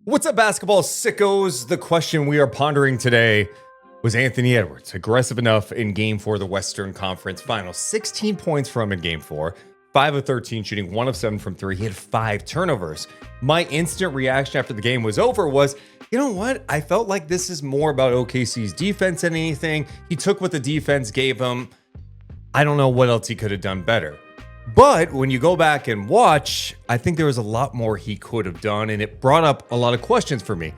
What's up, basketball sickos? The question we are pondering today was Anthony Edwards aggressive enough in Game 4 of the Western Conference Finals? 16 points from him in Game 4, 5 of 13 shooting, 1 of 7 from 3. He had 5 turnovers. My instant reaction after the game was over was, you know what? I felt like this is more about OKC's defense than anything. He took what the defense gave him. I don't know what else he could have done better. But when you go back and watch, I think there was a lot more he could have done, and it brought up a lot of questions for me.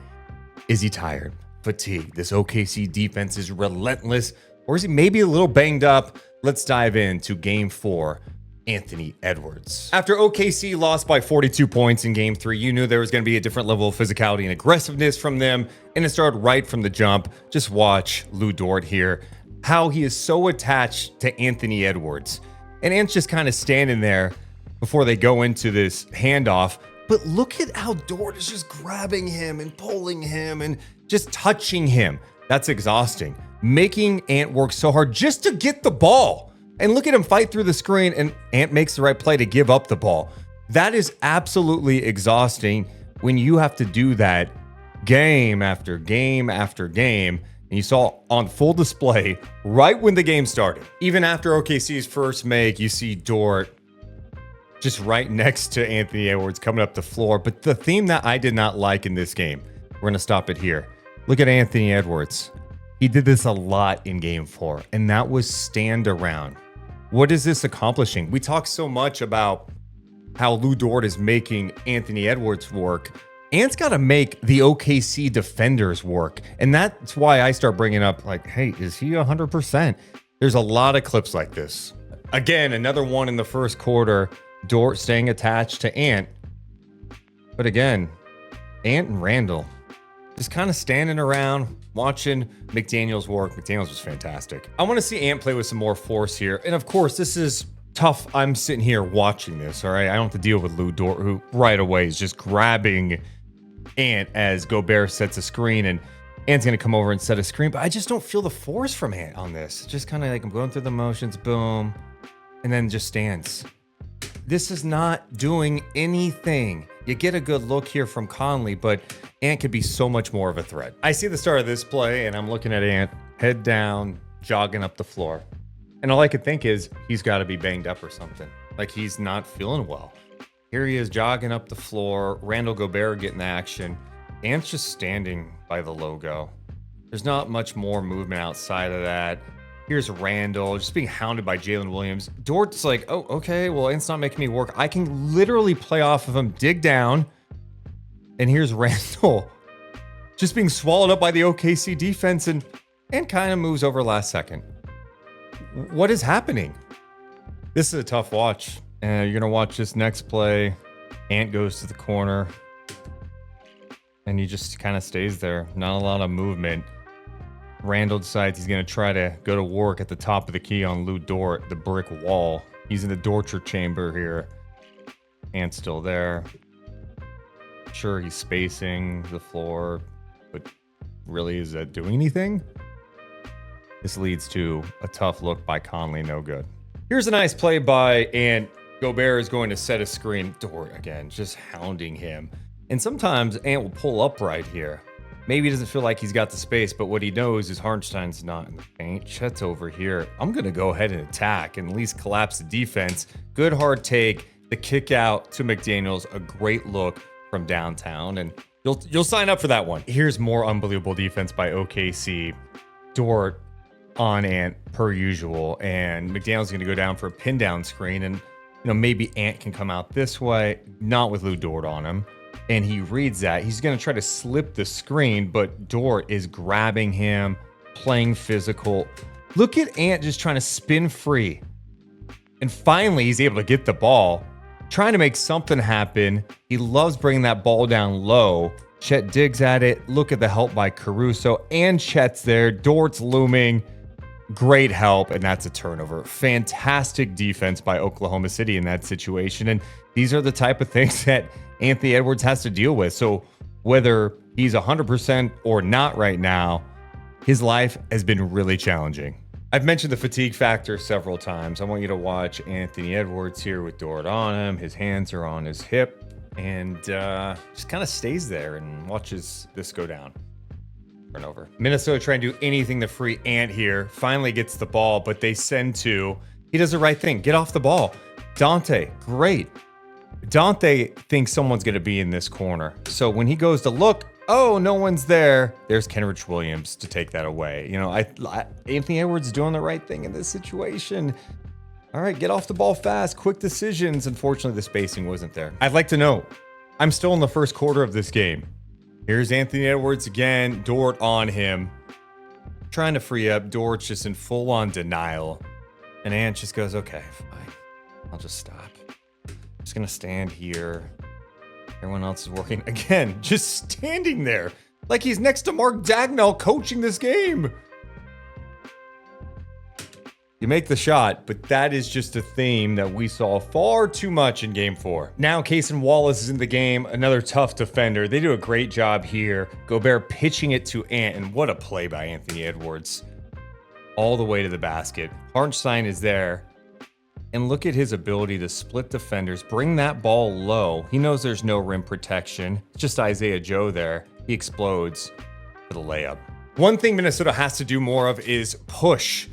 Is he tired? Fatigued? This OKC defense is relentless, or is he maybe a little banged up? Let's dive into Game 4, Anthony Edwards. After OKC lost by 42 points in Game 3, you knew there was going to be a different level of physicality and aggressiveness from them, and it started right from the jump. Just watch Lu Dort here, how he is so attached to Anthony Edwards. And Ant's just kind of standing there before they go into this handoff. But look at how Dort is just grabbing him and pulling him and just touching him. That's exhausting. Making Ant work so hard just to get the ball. And look at him fight through the screen, and Ant makes the right play to give up the ball. That is absolutely exhausting when you have to do that game after game after game. And you saw on full display right when the game started. Even after OKC's first make, you see Dort just right next to Anthony Edwards coming up the floor. But the theme that I did not like in this game, we're going to stop it here. Look at Anthony Edwards. He did this a lot in Game 4, and that was stand around. What is this accomplishing? We talk so much about how Lu Dort is making Anthony Edwards work. Ant's got to make the OKC defenders work. And that's why I start bringing up, like, hey, is he 100%? There's a lot of clips like this. Again, another one in the first quarter, Dort staying attached to Ant. But again, Ant and Randall just kind of standing around, watching McDaniels work. McDaniels was fantastic. I want to see Ant play with some more force here. And of course, this is tough. I'm sitting here watching this, all right? I don't have to deal with Lu Dort, who right away is just grabbing Ant as Gobert sets a screen, and Ant's going to come over and set a screen, but I just don't feel the force from Ant on this. Just kind of like I'm going through the motions, boom, and then just stands. This is not doing anything. You get a good look here from Conley, but Ant could be so much more of a threat. I see the start of this play, and I'm looking at Ant, head down, jogging up the floor. And all I could think is he's got to be banged up or something. Like he's not feeling well. Here he is jogging up the floor. Randall Gobert getting the action. Ant's just standing by the logo. There's not much more movement outside of that. Here's Randall just being hounded by Jalen Williams. Dort's like, oh, okay, well, Ant's not making me work. I can literally play off of him, dig down. And here's Randall just being swallowed up by the OKC defense, and kind of moves over last second. What is happening? This is a tough watch. You're going to watch this next play. Ant goes to the corner. And he just kind of stays there. Not a lot of movement. Randall decides he's going to try to go to work at the top of the key on Lu Dort, the brick wall. He's in the torture chamber here. Ant's still there. Sure, he's spacing the floor. But really, is that doing anything? This leads to a tough look by Conley, no good. Here's a nice play by Ant. Gobert is going to set a screen. Dort again, just hounding him. And sometimes Ant will pull up right here. Maybe he doesn't feel like he's got the space, but what he knows is Hartenstein's not in the paint. Chet's over here. I'm going to go ahead and attack and at least collapse the defense. Good hard take. The kick out to McDaniels. A great look from downtown. And you'll sign up for that one. Here's more unbelievable defense by OKC. Dort on Ant per usual, and McDaniel's going to go down for a pin down screen, and maybe Ant can come out this way, not with Lu Dort on him, and he reads that. He's going to try to slip the screen, but Dort is grabbing him, playing physical. Look at Ant just trying to spin free, and finally he's able to get the ball, trying to make something happen. He loves bringing that ball down low. Chet digs at it. Look at the help by Caruso, and Chet's there. Dort's looming. Great help, and that's a turnover. Fantastic defense by Oklahoma City in that situation, and these are the type of things that Anthony Edwards has to deal with. So whether he's 100% or not right now, his life has been really challenging. I've mentioned the fatigue factor several times. I want you to watch Anthony Edwards here with Dort on him. His hands are on his hip. and just kind of stays there and watches this go down. Turnover. Minnesota trying to do anything to free Ant here. Finally gets the ball, but they send to. He does the right thing. Get off the ball. Dante, great. Dante thinks someone's going to be in this corner. So when he goes to look, oh, no one's there. There's Kenrich Williams to take that away. You know, Anthony Edwards doing the right thing in this situation. All right, get off the ball fast. Quick decisions. Unfortunately, the spacing wasn't there. I'd like to know, I'm still in the first quarter of this game. Here's Anthony Edwards again. Dort on him. Trying to free up. Dort's just in full-on denial. And Ant just goes, okay, fine. I'll just stop. Just gonna stand here. Everyone else is working. Again, just standing there. Like he's next to Mark Dagnall coaching this game. You make the shot, but that is just a theme that we saw far too much in Game 4. Now, Cason Wallace is in the game, another tough defender. They do a great job here. Gobert pitching it to Ant, and what a play by Anthony Edwards. All the way to the basket. Hartenstein is there. And look at his ability to split defenders, bring that ball low. He knows there's no rim protection. It's just Isaiah Joe there. He explodes for the layup. One thing Minnesota has to do more of is push.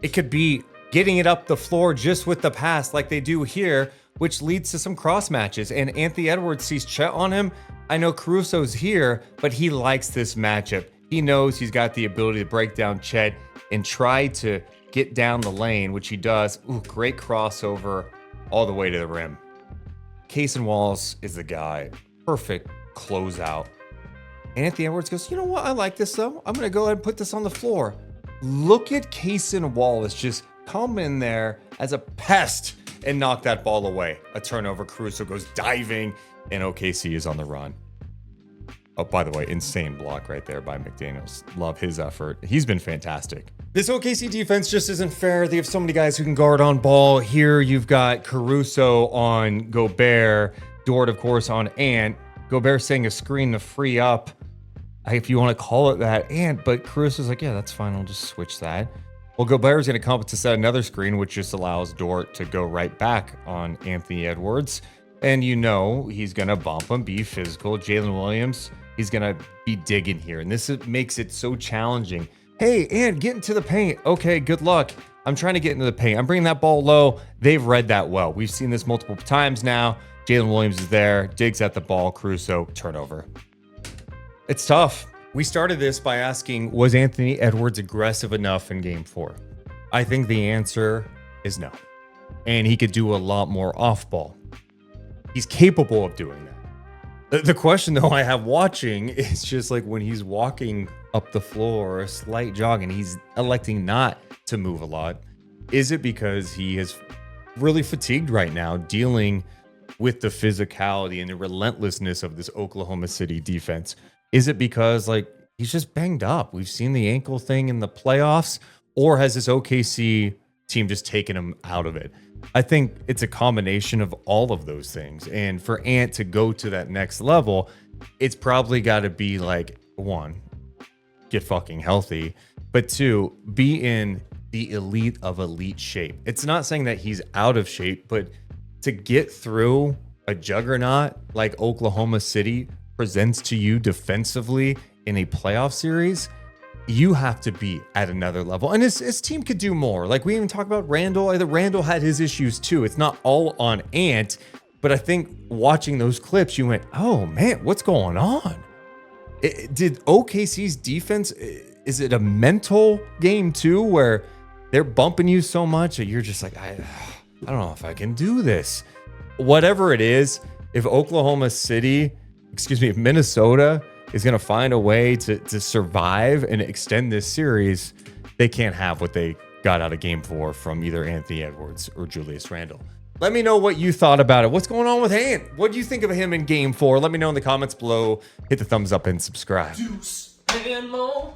It could be getting it up the floor just with the pass like they do here, which leads to some cross matches. And Anthony Edwards sees Chet on him. I know Caruso's here, but he likes this matchup. He knows he's got the ability to break down Chet and try to get down the lane, which he does. Ooh, great crossover all the way to the rim. Cason Wallace is the guy. Perfect closeout. And Anthony Edwards goes, you know what? I like this though. I'm going to go ahead and put this on the floor. Look at Cason Wallace just come in there as a pest and knock that ball away. A turnover. Caruso goes diving, and OKC is on the run. Oh, by the way, insane block right there by McDaniels. Love his effort. He's been fantastic. This OKC defense just isn't fair. They have so many guys who can guard on ball. Here you've got Caruso on Gobert. Dort, of course, on Ant. Gobert saying a screen to free up, if you want to call it that, but Caruso's like, yeah, that's fine. I'll just switch that. Well, Gobert's going to come up to set another screen, which just allows Dort to go right back on Anthony Edwards. And you know he's going to bump him, be physical. Jalen Williams, he's going to be digging here. And this makes it so challenging. Hey, Ant, get into the paint. Okay, good luck. I'm trying to get into the paint. I'm bringing that ball low. They've read that well. We've seen this multiple times now. Jalen Williams is there, digs at the ball. Caruso, turnover. It's tough. We started this by asking, was Anthony Edwards aggressive enough in Game 4? I think the answer is no. And he could do a lot more off ball. He's capable of doing that. The question, though, I have watching is just like when he's walking up the floor, a slight jog, and he's electing not to move a lot. Is it because he is really fatigued right now dealing with the physicality and the relentlessness of this Oklahoma City defense? Is it because like he's just banged up? We've seen the ankle thing in the playoffs, or has this OKC team just taken him out of it? I think it's a combination of all of those things. And for Ant to go to that next level, it's probably got to be like, one, get fucking healthy, but two, be in the elite of elite shape. It's not saying that he's out of shape, but to get through a juggernaut like Oklahoma City presents to you defensively in a playoff series, you have to be at another level. And his team could do more. Like we even talk about Randall. I think Randall had his issues too. It's not all on Ant, but I think watching those clips, you went, oh man, what's going on? Did OKC's defense, is it a mental game too, where they're bumping you so much that you're just like, I don't know if I can do this. Whatever it is, if if Minnesota is going to find a way to survive and extend this series, they can't have what they got out of Game 4 from either Anthony Edwards or Julius Randle. Let me know what you thought about it. What's going on with Ant? What do you think of him in Game 4? Let me know in the comments below. Hit the thumbs up and subscribe. Deuce and Mo.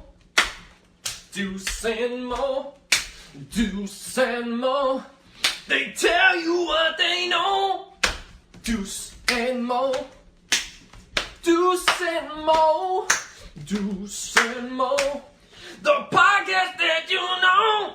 Deuce and Mo. Deuce and Mo. They tell you what they know. Deuce and Mo. Deuce and Mo. Deuce and Mo. The podcast that you know.